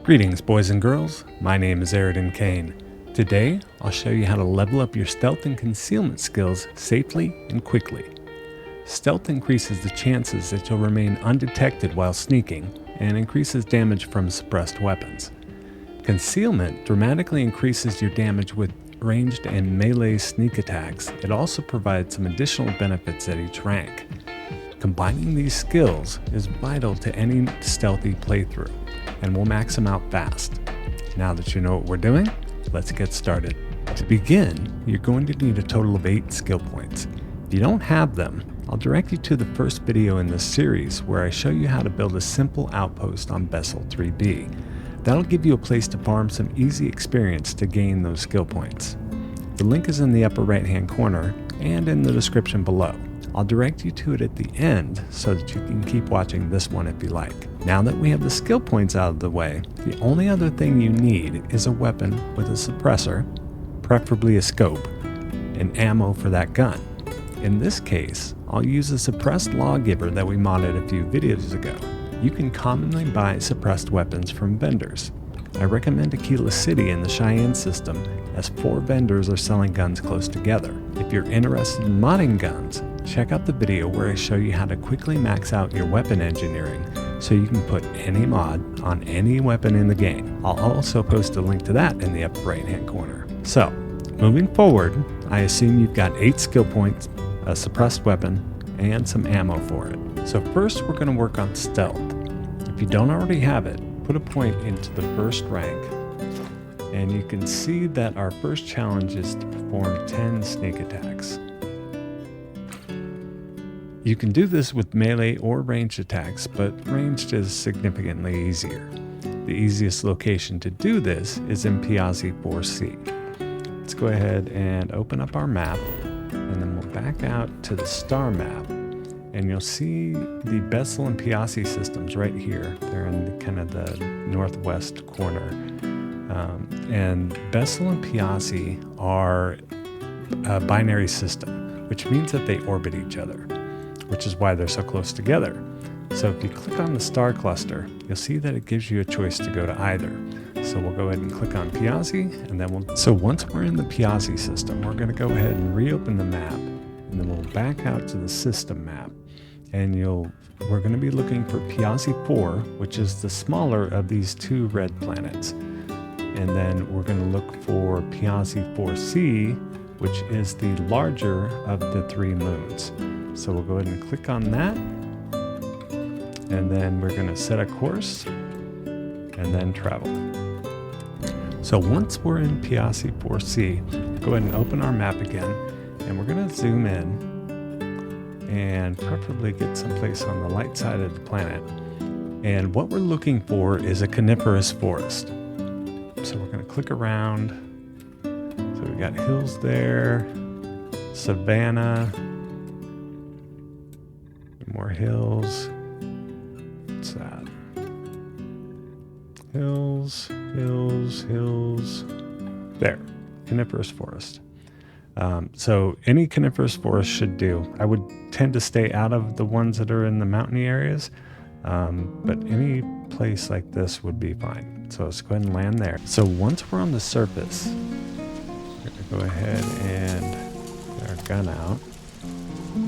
Greetings boys and girls, my name is Aridin Kane. Today, I'll show you how to level up your stealth and concealment skills safely and quickly. Stealth increases the chances that you'll remain undetected while sneaking and increases damage from suppressed weapons. Concealment dramatically increases your damage with ranged and melee sneak attacks. It also provides some additional benefits at each rank. Combining these skills is vital to any stealthy playthrough, and we'll max them out fast. Now that you know what we're doing, let's get started. To begin, you're going to need a total of 8 skill points. If you don't have them, I'll direct you to the first video in this series where I show you how to build a simple outpost on Bessel 3B. That'll give you a place to farm some easy experience to gain those skill points. The link is in the upper right hand corner and in the description below. I'll direct you to it at the end so that you can keep watching this one if you like. Now that we have the skill points out of the way, the only other thing you need is a weapon with a suppressor, preferably a scope, and ammo for that gun. In this case, I'll use a suppressed lawgiver that we modded a few videos ago. You can commonly buy suppressed weapons from vendors. I recommend Aquila City in the Cheyenne system, as 4 vendors are selling guns close together. If you're interested in modding guns, check out the video where I show you how to quickly max out your weapon engineering so you can put any mod on any weapon in the game. I'll also post a link to that in the upper right hand corner. So, moving forward, I assume you've got 8 skill points, a suppressed weapon, and some ammo for it. So first we're going to work on stealth. If you don't already have it, put a point into the first rank, and you can see that our first challenge is to perform 10 sneak attacks. You can do this with melee or ranged attacks, but ranged is significantly easier. The easiest location to do this is in Piazzi 4C. Let's go ahead and open up our map, and then we'll back out to the star map, and you'll see the Bessel and Piazzi systems right here. They're in kind of the northwest corner. And Bessel and Piazzi are a binary system, which means that they orbit each other, which is why they're so close together. So if you click on the star cluster, you'll see that it gives you a choice to go to either. So we'll go ahead and click on Piazzi, and then so once we're in the Piazzi system, we're going to go ahead and reopen the map, and then we'll back out to the system map, and we're going to be looking for Piazzi 4, which is the smaller of these 2 red planets. And then we're going to look for Piazzi 4C, which is the larger of the 3 moons. So we'll go ahead and click on that, and then we're going to set a course and then travel. So once we're in Piazzi 4C, go ahead and open our map again, and we're going to zoom in and preferably get someplace on the light side of the planet. And what we're looking for is a coniferous forest. So we're going to click around. So we got hills there, savanna, more hills. What's that? Hills, hills, hills. There, coniferous forest. So any coniferous forest should do. I would tend to stay out of the ones that are in the mountainy areas, but any place like this would be fine. So let's go ahead and land there. So once we're on the surface, we're going to go ahead and get our gun out.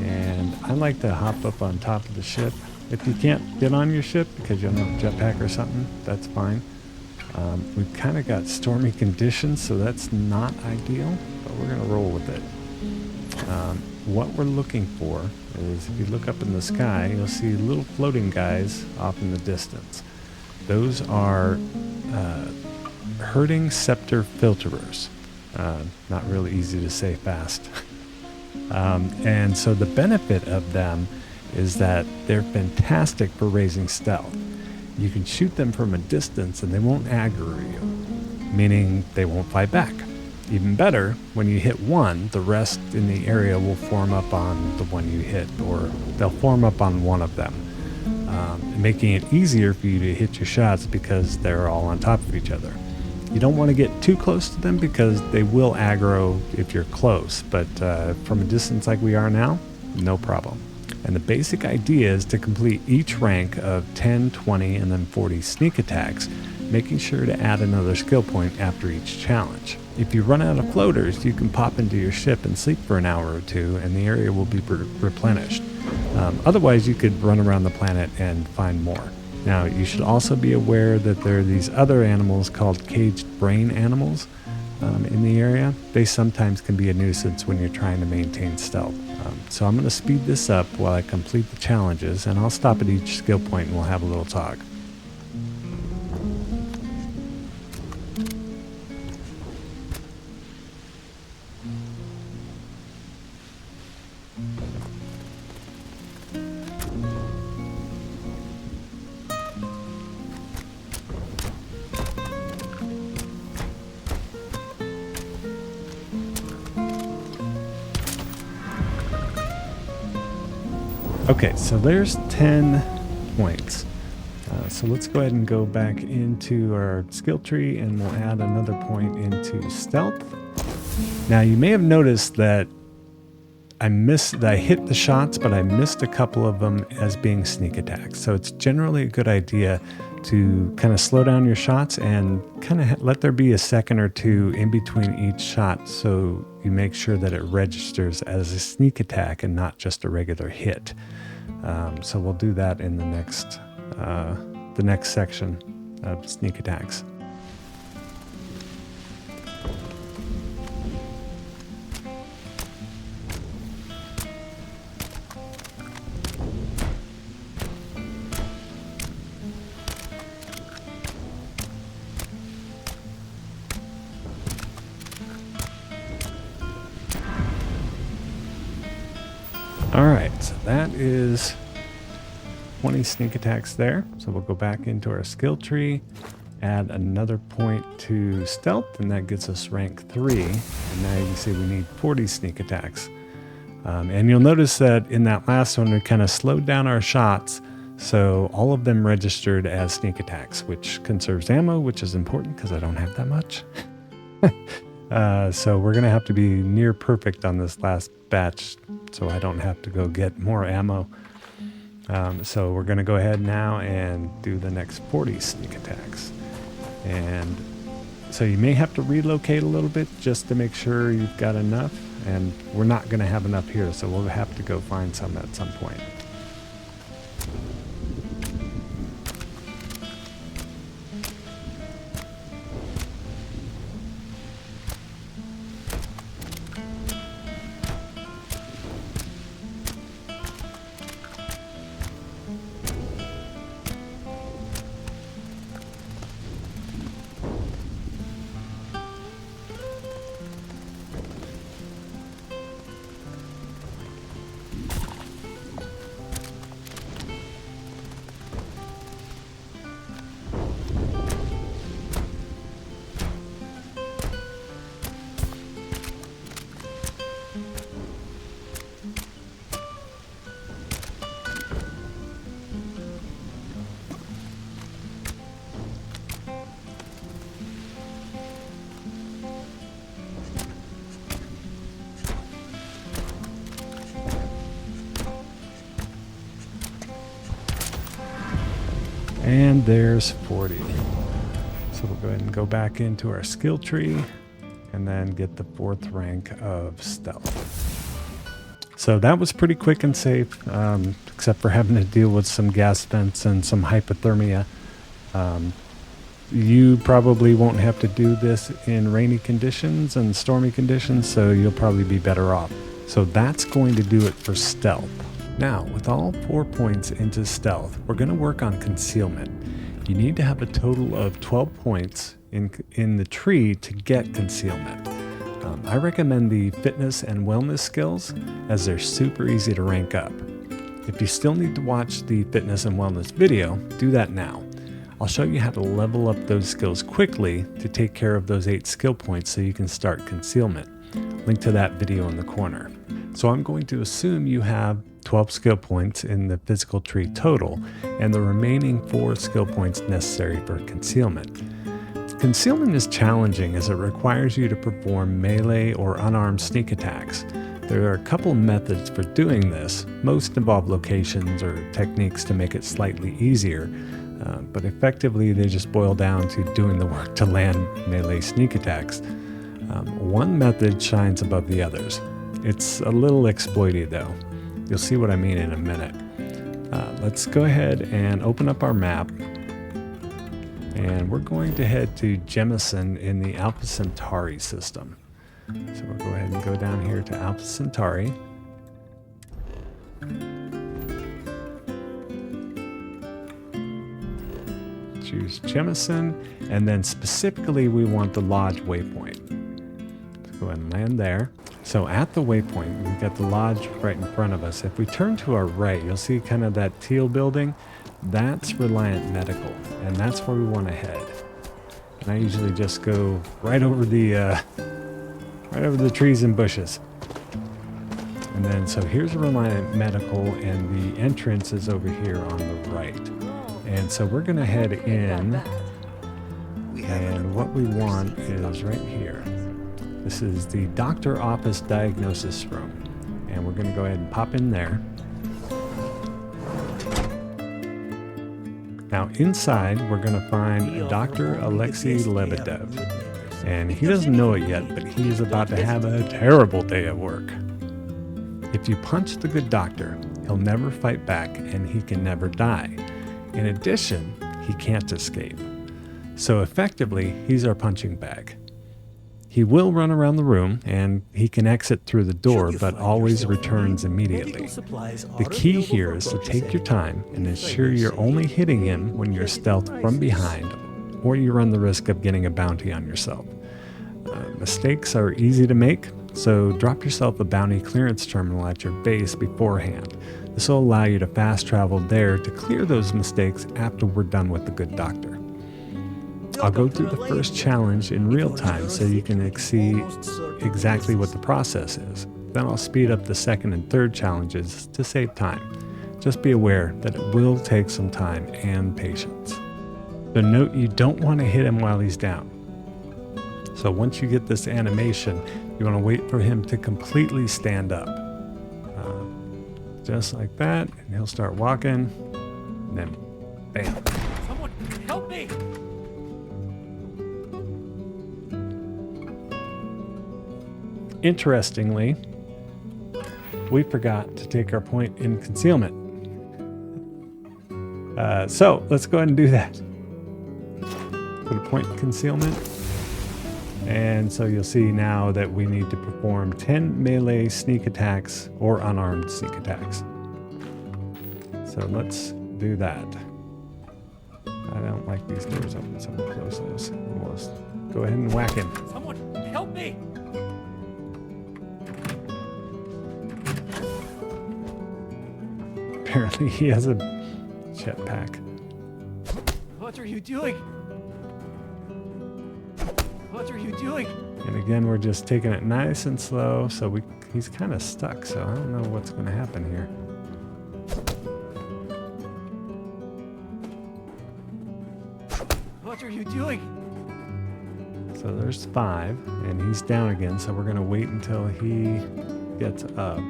And I like to hop up on top of the ship. If you can't get on your ship because you don't have a jetpack or something, that's fine. We've kind of got stormy conditions, so that's not ideal, but we're going to roll with it. What we're looking for is, if you look up in the sky, you'll see little floating guys off in the distance. Those are herding scepter filterers. Not really easy to say fast. And so the benefit of them is that they're fantastic for raising stealth. You can shoot them from a distance and they won't aggro you, meaning they won't fight back. Even better, when you hit one, the rest in the area will form up on the one you hit, or they'll form up on one of them, making it easier for you to hit your shots because they're all on top of each other. You don't want to get too close to them because they will aggro if you're close, but from a distance like we are now, no problem. And the basic idea is to complete each rank of 10, 20, and then 40 sneak attacks making sure to add another skill point after each challenge. If you run out of floaters, you can pop into your ship and sleep for an hour or two, and the area will be replenished. Otherwise, you could run around the planet and find more. Now, you should also be aware that there are these other animals called caged brain animals in the area. They sometimes can be a nuisance when you're trying to maintain stealth. So I'm going to speed this up while I complete the challenges, and I'll stop at each skill point and we'll have a little talk. Okay, so there's 10 points. So let's go ahead and go back into our skill tree and we'll add another point into stealth. Now you may have noticed that I hit the shots, but I missed a couple of them as being sneak attacks. So it's generally a good idea to kind of slow down your shots and kind of let there be a second or two in between each shot so you make sure that it registers as a sneak attack and not just a regular hit. So we'll do that in the next section of sneak attacks. Alright, so that is 20 sneak attacks there. So we'll go back into our skill tree, add another point to stealth, and that gets us rank 3. And now you can see we need 40 sneak attacks. And you'll notice that in that last one, we kind of slowed down our shots, so all of them registered as sneak attacks, which conserves ammo, which is important because I don't have that much. So we're going to have to be near perfect on this last batch so I don't have to go get more ammo. So we're going to go ahead now and do the next 40 sneak attacks. And so you may have to relocate a little bit just to make sure you've got enough. And we're not going to have enough here, so we'll have to go find some at some point. And there's 40. So we'll go ahead and go back into our skill tree and then get the 4th rank of stealth. So that was pretty quick and safe, except for having to deal with some gas vents and some hypothermia. You probably won't have to do this in rainy conditions and stormy conditions, so you'll probably be better off. So that's going to do it for stealth. Now, with all 4 points into stealth, we're going to work on concealment. You need to have a total of 12 points in the tree to get concealment. I recommend the fitness and wellness skills as they're super easy to rank up. If you still need to watch the fitness and wellness video, do that now. I'll show you how to level up those skills quickly to take care of those 8 skill points so you can start concealment. Link to that video in the corner. So I'm going to assume you have 12 skill points in the physical tree total, and the remaining 4 skill points necessary for concealment. Concealment is challenging as it requires you to perform melee or unarmed sneak attacks. There are a couple methods for doing this. Most involve locations or techniques to make it slightly easier, but effectively they just boil down to doing the work to land melee sneak attacks. One method shines above the others. It's a little exploity though. You'll see what I mean in a minute. Let's go ahead and open up our map. And we're going to head to Jemison in the Alpha Centauri system. So we'll go ahead and go down here to Alpha Centauri. Choose Jemison, and then specifically we want the lodge waypoint. So go ahead and land there. So at the waypoint, we've got the lodge right in front of us. If we turn to our right, you'll see kind of that teal building. That's Reliant Medical, and that's where we want to head. And I usually just go right over the trees and bushes. And then so here's Reliant Medical, and the entrance is over here on the right. And so we're going to head in, and what we want is right here. This is the doctor office diagnosis room, and we're going to go ahead and pop in there. Now inside, we're going to find Dr. Alexei Lebedev, and he doesn't know it yet, but he's about to have a terrible day at work. If you punch the good doctor, he'll never fight back, and he can never die. In addition, he can't escape. So effectively, he's our punching bag. He will run around the room, and he can exit through the door, but always returns immediately. The key here is to take your time and ensure you're only hitting him when you're stealthed from behind, or you run the risk of getting a bounty on yourself. Mistakes are easy to make, so drop yourself a bounty clearance terminal at your base beforehand. This will allow you to fast travel there to clear those mistakes after we're done with the good doctor. I'll go through the first challenge in real time so you can see exactly what the process is. Then I'll speed up the second and third challenges to save time. Just be aware that it will take some time and patience. So note you don't want to hit him while he's down. So once you get this animation, you want to wait for him to completely stand up. Just like that, and he'll start walking, and then bam. Someone help me! Interestingly, we forgot to take our point in concealment. So let's go ahead and do that. Put a point in concealment. And so you'll see now that we need to perform 10 melee sneak attacks or unarmed sneak attacks. So let's do that. I don't like these doors open, so we'll close those. We'll just go ahead and whack him. Someone help me! Apparently he has a jetpack. What are you doing? What are you doing? And again, we're just taking it nice and slow, so he's kind of stuck, so I don't know what's going to happen here. What are you doing? So there's 5, and he's down again, so we're going to wait until he gets up.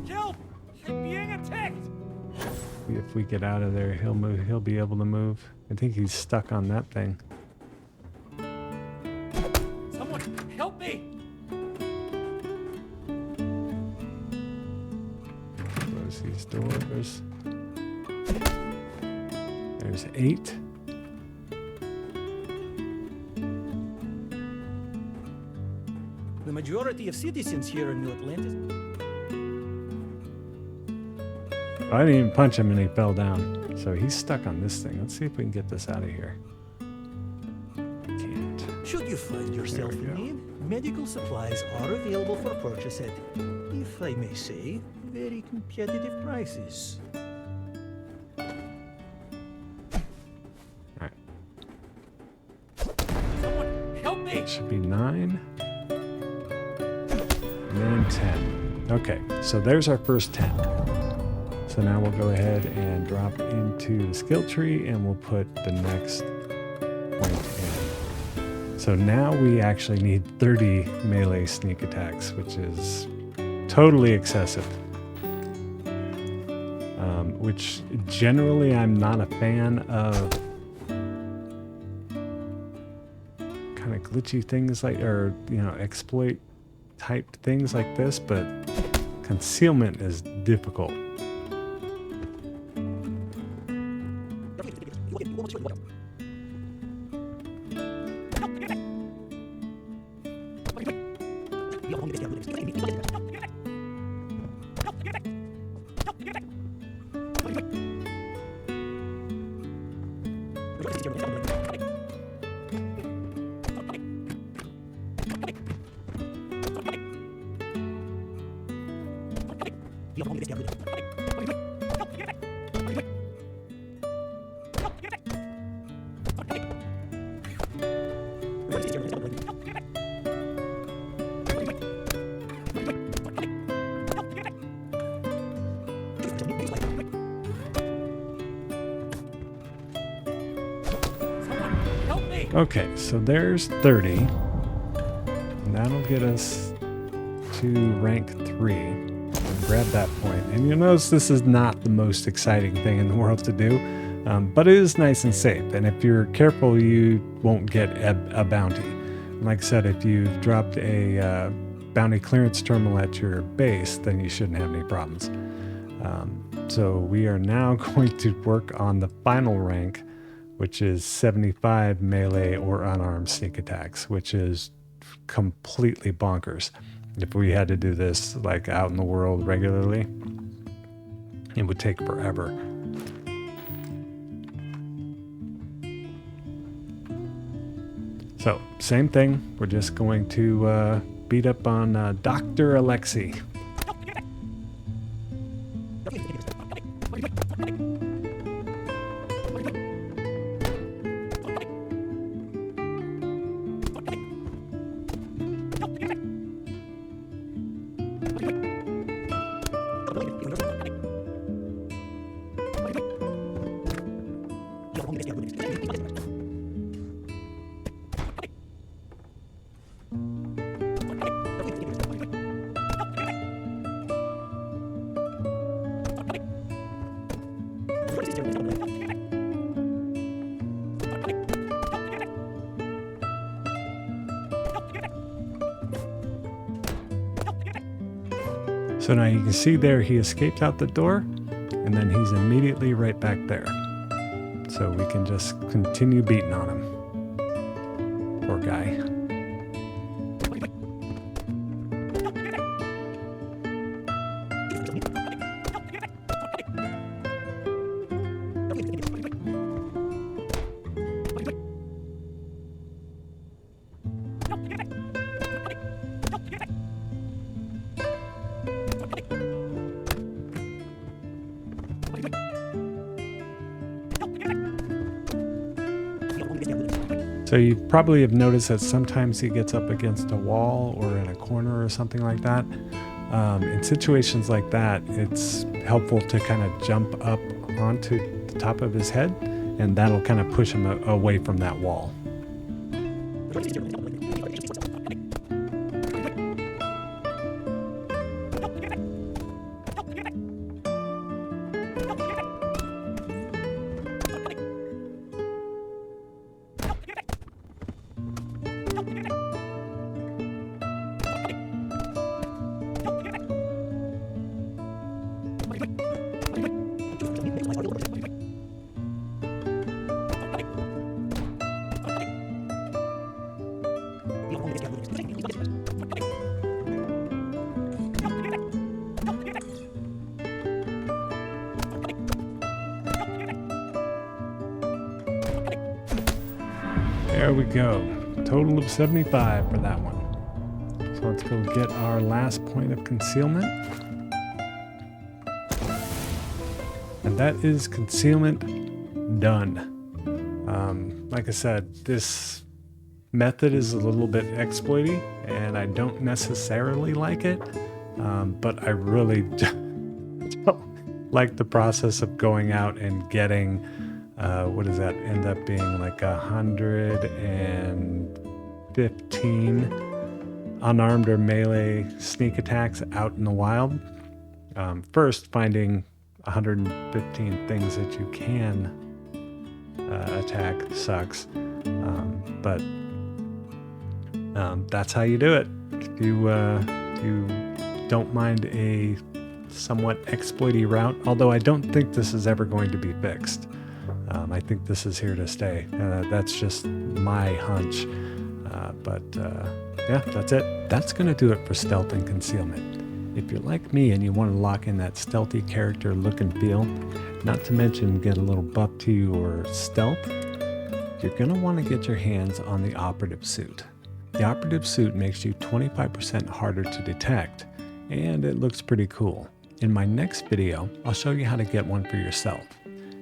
Help! I'm being attacked! If we get out of there, he'll move. He'll be able to move. I think he's stuck on that thing. Someone help me! Close these doors. There's 8. The majority of citizens here in New Atlantis. I didn't even punch him and he fell down. So he's stuck on this thing. Let's see if we can get this out of here. Can't. Should you find yourself There we in go. need, medical supplies are available for purchase at, if I may say, very competitive prices. Alright. Someone help me! It should be 9. And then 10. Okay, so there's our first 10. So now we'll go ahead and drop into the skill tree and we'll put the next point in. So now we actually need 30 melee sneak attacks, which is totally excessive. Which generally I'm not a fan of kind of glitchy things like, or, you know, exploit type things like this, but concealment is difficult. Okay, so there's 30. And that'll get us to rank 3. Grab that point. And you'll notice this is not the most exciting thing in the world to do, but it is nice and safe. And if you're careful, you won't get a bounty. Like I said, if you've dropped a bounty clearance terminal at your base, then you shouldn't have any problems. So we are now going to work on the final rank, which is 75 melee or unarmed sneak attacks, which is completely bonkers. If we had to do this like out in the world regularly, it would take forever. So same thing, we're just going to beat up on Dr. Alexei. So now you can see there he escaped out the door, and then he's immediately right back there. So we can just continue beating on him. Poor guy. So you probably have noticed that sometimes he gets up against a wall or in a corner or something like that. In situations like that, it's helpful to kind of jump up onto the top of his head, and that'll kind of push him away from that wall. There we go. Total of 75 for that one. So let's go get our last point of concealment. And that is concealment done. Like I said, this method is a little bit exploity, and I don't necessarily like it, but I really don't like the process of going out and getting what does that end up being, like 100 and 15 unarmed or melee sneak attacks out in the wild. First, finding 115 things that you can attack sucks, but that's how you do it. If you don't mind a somewhat exploity route, although I don't think this is ever going to be fixed. I think this is here to stay. That's just my hunch. Yeah, that's it. That's going to do it for Stealth and Concealment. If you're like me and you want to lock in that stealthy character look and feel, not to mention get a little buff to your stealth, you're going to want to get your hands on the operative suit. The operative suit makes you 25% harder to detect, and it looks pretty cool. In my next video, I'll show you how to get one for yourself.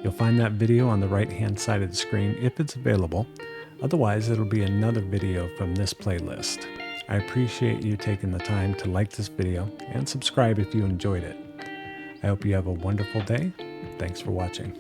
You'll find that video on the right-hand side of the screen if it's available. Otherwise, it'll be another video from this playlist. I appreciate you taking the time to like this video and subscribe if you enjoyed it. I hope you have a wonderful day. Thanks for watching.